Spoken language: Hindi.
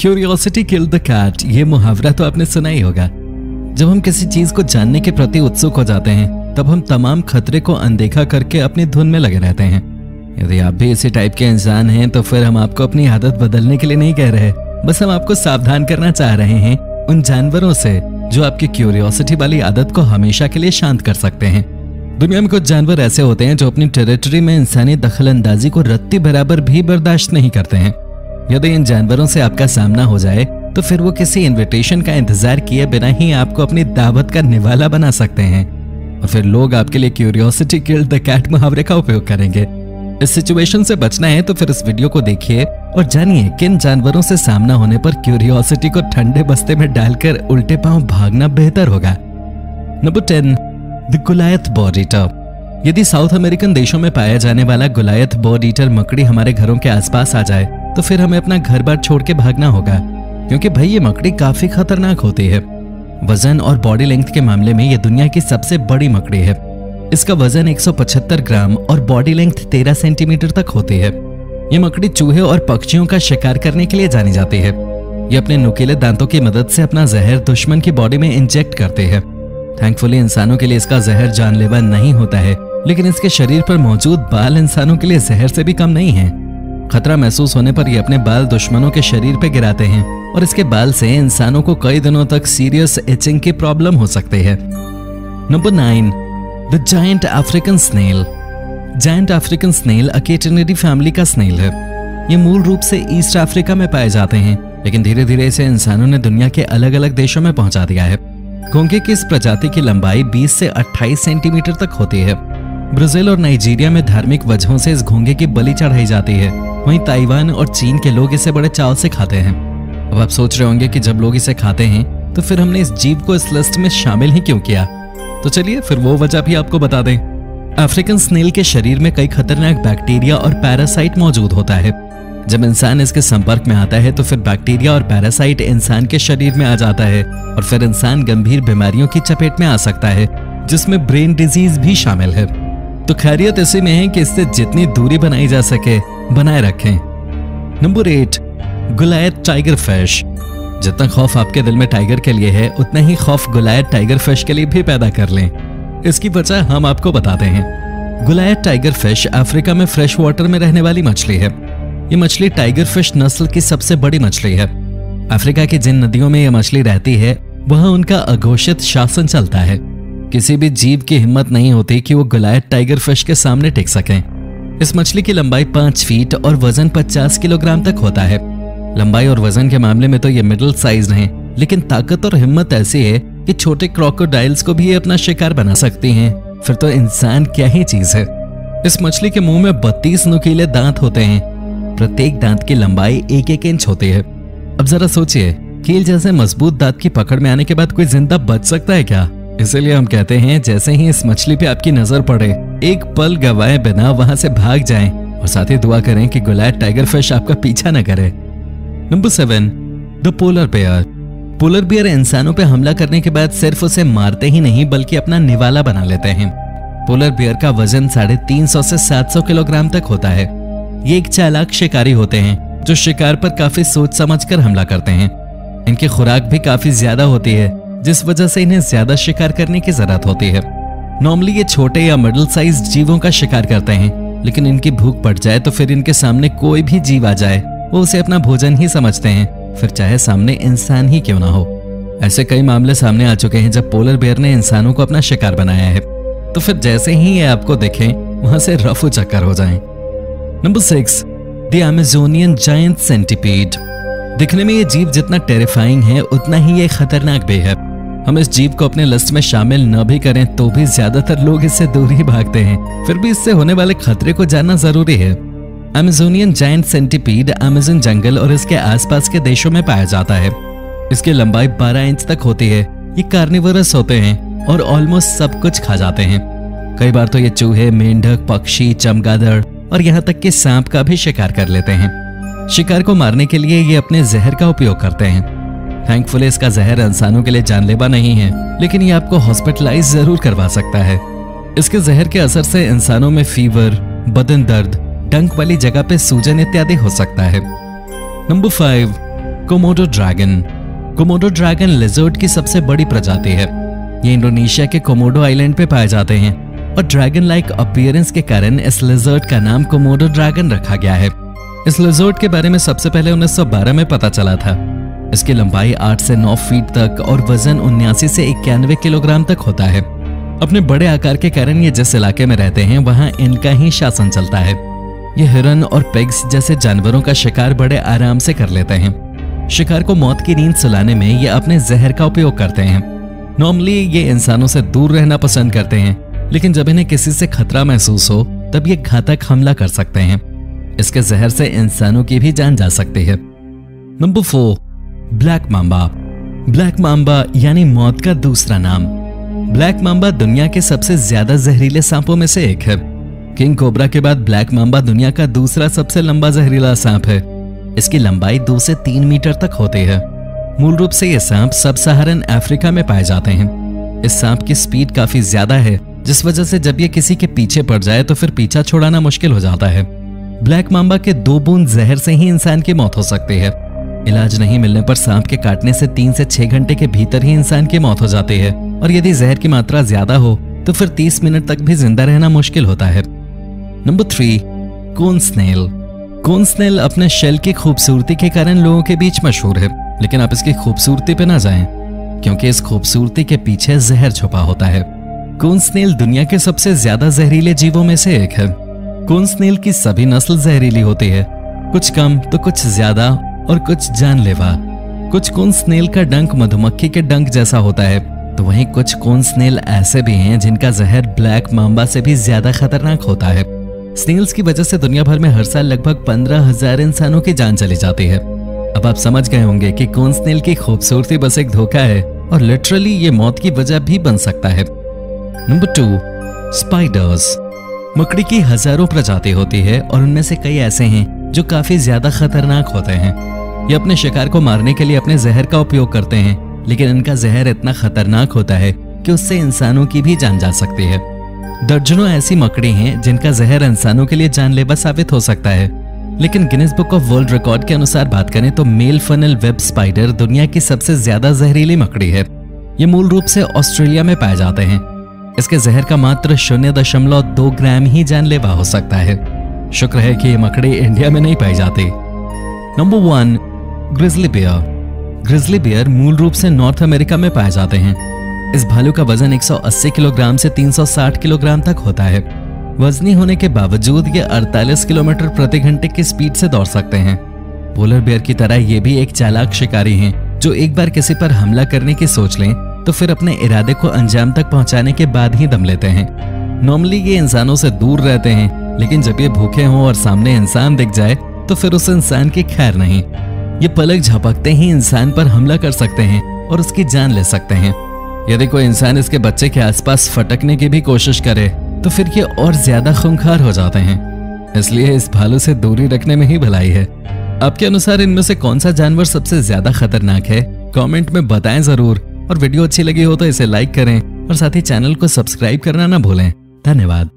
क्यूरियोसिटी किल्ड द कैट, ये मुहावरा तो आपने सुना ही होगा। जब हम किसी चीज को जानने के प्रति उत्सुक हो जाते हैं तब हम तमाम खतरे को अनदेखा करके अपनी धुन में लगे रहते हैं। यदि आप भी इसी टाइप के इंसान हैं तो फिर हम आपको अपनी आदत बदलने के लिए नहीं कह रहे, बस हम आपको सावधान करना चाह रहे हैं उन जानवरों से जो आपकी क्यूरियोसिटी वाली आदत को हमेशा के लिए शांत कर सकते हैं। दुनिया में कुछ जानवर ऐसे होते हैं जो अपनी टेरिटरी में इंसानी दखलंदाजी को रत्ती बराबर भी बर्दाश्त नहीं करते हैं। यदि इन जानवरों से आपका सामना हो जाए तो फिर वो किसी इनविटेशन का इंतजार किए बिना ही आपको अपनी दावत का निवाला बना सकते हैं और फिर लोग आपके लिए क्यूरियोसिटी किल्ड द कैट मुहावरे का उपयोग करेंगे। इस सिचुएशन से बचना है तो फिर इस वीडियो को देखिए और जानिए किन जानवरों से सामना होने पर क्यूरियोसिटी को ठंडे बस्ते में डालकर उल्टे पांव भागना बेहतर होगा। Number 10, the goliath bird eater. यदि साउथ अमेरिकन देशों में पाया जाने वाला गोलायथ बर्ड ईटर मकड़ी हमारे घरों के आसपास आ जाए तो फिर हमें अपना घर बार छोड़ के भागना होगा, क्योंकि भाई ये मकड़ी काफी खतरनाक होती है। वजन और बॉडी लेंथ के मामले में ये दुनिया की सबसे बड़ी मकड़ी है। इसका वजन 175 ग्राम और बॉडी लेंथ 13 सेंटीमीटर तक होती है। ये मकड़ी चूहे और पक्षियों का शिकार करने के लिए जानी जाती है। ये अपने नुकीले दांतों की मदद से अपना जहर दुश्मन की बॉडी में इंजेक्ट करते हैं। थैंकफुली इंसानों के लिए इसका जहर जानलेवा नहीं होता है, लेकिन इसके शरीर पर मौजूद बाल इंसानों के लिए जहर से भी कम नहीं है। खतरा महसूस होने पर ये अपने बाल दुश्मनों के शरीर पे गिराते हैं और इसके बाल से इंसानों को कई दिनों तक सीरियस इचिंग की प्रॉब्लम हो सकती है। Number 9, the giant African snail. Giant African snail Achatinidae family का स्नेल है। ये मूल रूप से ईस्ट अफ्रीका में पाए जाते हैं, लेकिन धीरे धीरे इसे इंसानों ने दुनिया के अलग अलग देशों में पहुंचा दिया है। घोंघे की इस प्रजाति की लंबाई 20 से 28 सेंटीमीटर तक होती है। ब्राजील और नाइजीरिया में धार्मिक वजहों से इस घोंघे की बलि चढ़ाई जाती है। वहीं ताइवान और चीन के लोग इसे बड़े चाव से खाते हैं। अब आप सोच रहे होंगे कि जब लोग इसे खाते हैं तो फिर हमने इस जीव को इस लिस्ट में शामिल ही क्यों किया। तो चलिए फिर वो वजह भी आपको बता दें। अफ्रीकन स्नेल के शरीर में कई खतरनाक बैक्टीरिया और पैरासाइट मौजूद होता है। जब इंसान इसके संपर्क में आता है तो फिर बैक्टीरिया और पैरासाइट इंसान के शरीर में आ जाता है और फिर इंसान गंभीर बीमारियों की चपेट में आ सकता है, जिसमें ब्रेन डिजीज भी शामिल है। तो खैरियत इसी में है कि इससे जितनी दूरी बनाई जा सके बनाए रखें। Number 8, goliath tiger fish. जितना खौफ आपके दिल में टाइगर के लिए है उतना ही खौफ गोलायथ टाइगर फिश के लिए भी पैदा कर लें। इसकी वजह हम आपको बताते हैं। गोलायथ टाइगर फिश अफ्रीका में फ्रेश वाटर में रहने वाली मछली है। ये मछली टाइगर फिश नस्ल की सबसे बड़ी मछली है। अफ्रीका की जिन नदियों में यह मछली रहती है वहां उनका अघोषित शासन चलता है। किसी भी जीव की हिम्मत नहीं होती कि वो गोलायथ टाइगर फिश के सामने टिक सकें। इस मछली की लंबाई 5 फीट और वजन 50 किलोग्राम तक होता है। लंबाई और वजन के मामले में तो ये मिडिल साइज हैं, लेकिन ताकत और हिम्मत ऐसी है कि छोटे क्रोकोडाइल्स को भी ये अपना शिकार बना सकती हैं। फिर तो इंसान क्या ही चीज है। इस मछली के मुंह में 32 नुकीले दांत होते हैं। प्रत्येक दांत की लंबाई 1-1 इंच होती है। अब जरा सोचिए, कील जैसे मजबूत दांत की पकड़ में आने के बाद कोई जिंदा बच सकता है क्या? इसीलिए हम कहते हैं जैसे ही इस मछली पे आपकी नजर पड़े एक पल गवाए बिना वहां से भाग जाएं और साथ ही दुआ करें कि गोलायथ टाइगर फिश आपका पीछा न करे। Number 7, the polar bear. Polar bear इंसानों पे हमला करने के बाद सिर्फ उसे मारते ही नहीं बल्कि अपना निवाला बना लेते हैं। पोलर बेयर का वजन 350 से 700 किलोग्राम तक होता है। ये एक चालाक शिकारी होते हैं जो शिकार पर काफी सोच समझकर हमला करते हैं। इनकी खुराक भी काफी ज्यादा होती है, जिस वजह से इन्हें ज्यादा शिकार करने की जरूरत होती है। नॉर्मली ये छोटे या मिडिल साइज जीवों का शिकार करते हैं, लेकिन इनकी भूख पड़ जाए तो फिर इनके सामने कोई भी जीव आ जाए वो उसे अपना भोजन ही समझते हैं, फिर चाहे सामने इंसान ही क्यों ना हो। ऐसे कई मामले सामने आ चुके हैं जब पोलर बेयर ने इंसानों को अपना शिकार बनाया है, तो फिर जैसे ही ये आपको देखें वहां से रफू चक्कर हो जाएं। Number 6, the Amazonian giant centipede. दिखने में ये जीव जितना टेरिफाइंग है उतना ही ये खतरनाक भी है। हम इस जीव को अपने लिस्ट में शामिल न भी करें तो भी ज्यादातर लोग इससे दूर ही भागते हैं। फिर भी इससे होने वाले खतरे को जानना जरूरी है। अमेजोनियन जायंट सेंटीपीड अमेज़न जंगल और इसके आसपास के देशों में पाया जाता है। इसकी लंबाई 12 इंच तक होती है। ये कार्निवरस होते हैं और ऑलमोस्ट सब कुछ खा जाते हैं। कई बार तो ये चूहे, मेंढक, पक्षी, चमगादड़ और यहाँ तक कि सांप का भी शिकार कर लेते हैं। शिकार को मारने के लिए ये अपने जहर का उपयोग करते हैं। थैंकफुली इसका जहर इंसानों के लिए जानलेवा नहीं है, लेकिन ये आपको हॉस्पिटलाइज जरूर करवा सकता है। इसके जहर के असर से इंसानों में फीवर, बदन दर्द, डंक वाली जगह पे सूजन इत्यादि हो सकता है। Number 5, Komodo dragon. Komodo dragon lizard की सबसे बड़ी प्रजाति है। ये इंडोनेशिया के कोमोडो आइलैंड पे पाए जाते हैं और ड्रैगन लाइक अपीयरेंस के कारण इस लिजर्ड का नाम कोमोडो ड्रैगन रखा गया है। इस लिजर्ड के बारे में सबसे पहले 1912 में पता चला था। इसकी लंबाई 8 से 9 फीट तक और वजन 79 से 91 किलोग्राम तक होता है। अपने बड़े आकार के कारण ये जिस इलाके में रहते हैं वहां इनका ही शासन चलता है। ये हिरन और पिग्स जैसे जानवरों का शिकार बड़े आराम से कर लेते हैं। शिकार को मौत की नींद सुलाने में ये अपने जहर का उपयोग करते हैं। नॉर्मली ये इंसानों से दूर रहना पसंद करते हैं, लेकिन जब इन्हें किसी से खतरा महसूस हो तब ये घातक हमला कर सकते हैं। इसके जहर से इंसानों की भी जान जा सकती है। Number 4, black Mamba. Black Mamba यानी मौत का दूसरा नाम। ब्लैक मांबा दुनिया के सबसे ज्यादा जहरीले सांपों में से एक है। किंग कोबरा के बाद ब्लैक मांबा दुनिया का दूसरा सबसे लंबा जहरीला सांप है। इसकी लंबाई 2 से 3 मीटर तक होती है। मूल रूप से ये सांप सब सहारन अफ्रीका में पाए जाते हैं। इस सांप की स्पीड काफी ज्यादा है, जिस वजह से जब ये किसी के पीछे पड़ जाए तो फिर पीछा छुड़ाना मुश्किल हो जाता है। ब्लैक मांबा के 2 बूंद जहर से ही इंसान की मौत हो सकती है। इलाज नहीं मिलने पर सांप के काटने से 3 से 6 घंटे के भीतर ही इंसान की मौत हो जाती है, और यदि जहर की मात्रा ज्यादा हो तो फिर 30 मिनट तक भी जिंदा रहना मुश्किल होता है। नंबर 3, कोन स्नेल। कोन स्नेल अपने शेल की खूबसूरती के कारण लोगों के बीच मशहूर है, लेकिन आप इसकी खूबसूरती पे ना जाएं, क्योंकि इस खूबसूरती के पीछे जहर छुपा होता है। कोन स्नेल दुनिया के सबसे ज्यादा जहरीले जीवों में से एक है। कोन स्नेल की सभी नस्ल जहरीली होती है, कुछ कम तो कुछ ज्यादा और कुछ जानलेवा। कुछ कोन स्नेल का डंक मधुमक्खी के डंक जैसा होता है, तो वहीं कुछ कोन स्नेल ऐसे भी हैं जिनका जहर ब्लैक मांबा से भी ज्यादा खतरनाक होता है। स्नेल्स की वजह से दुनिया भर में हर साल लगभग 15,000 इंसानों की जान चली जाती है। अब आप समझ गए होंगे कि कोन स्नेल की खूबसूरती बस एक धोखा है और लिटरली ये मौत की वजह भी बन सकता है। Number 2, spiders. मकड़ी की हजारों प्रजाति होती है और उनमें से कई ऐसे हैं जो काफी ज्यादा खतरनाक होते हैं। ये अपने शिकार को मारने के लिए अपने जहर का उपयोग करते हैं, लेकिन इनका जहर इतना खतरनाक होता है कि उससे इंसानों की भी जान जा सकती है। दर्जनों ऐसी मकड़ी हैं जिनका जहर इंसानों के लिए जानलेवा साबित हो सकता है, लेकिन Guinness book of world record के अनुसार बात करें तो मेल फनल वेब स्पाइडर दुनिया की सबसे ज्यादा जहरीली मकड़ी है। ये मूल रूप से ऑस्ट्रेलिया में पाए जाते हैं। इसके जहर का मात्र 0.2 ग्राम ही जानलेवा हो सकता है। शुक्र है कि ये मकड़ी इंडिया में नहीं पाई जाती। Number 1, grizzly bear. Grizzly bear मूल रूप से नॉर्थ अमेरिका में पाए जाते हैं। इस भालू का वजन 180 किलोग्राम से 360 किलोग्राम तक होता है। वजनी होने के बावजूद ये 48 किलोमीटर प्रति घंटे की स्पीड से दौड़ सकते हैं। पोलर बियर की तरह ये भी एक चालाक शिकारी हैं, जो एक बार किसी पर हमला करने की सोच लें तो फिर अपने इरादे को अंजाम तक पहुंचाने के बाद ही दम लेते हैं। नॉर्मली ये इंसानों से दूर रहते हैं, लेकिन जब ये भूखे हों और सामने इंसान दिख जाए तो फिर उस इंसान की खैर नहीं। ये पलक झपकते ही इंसान पर हमला कर सकते हैं और उसकी जान ले सकते हैं। यदि कोई इंसान इसके बच्चे के आसपास फटकने की भी कोशिश करे तो फिर ये और ज्यादा खूंखार हो जाते हैं। इसलिए इस भालू से दूरी रखने में ही भलाई है। आपके अनुसार इनमें से कौन सा जानवर सबसे ज्यादा खतरनाक है? कमेंट में बताएं जरूर, और वीडियो अच्छी लगी हो तो इसे लाइक करें और साथ ही चैनल को सब्सक्राइब करना ना भूलें। धन्यवाद।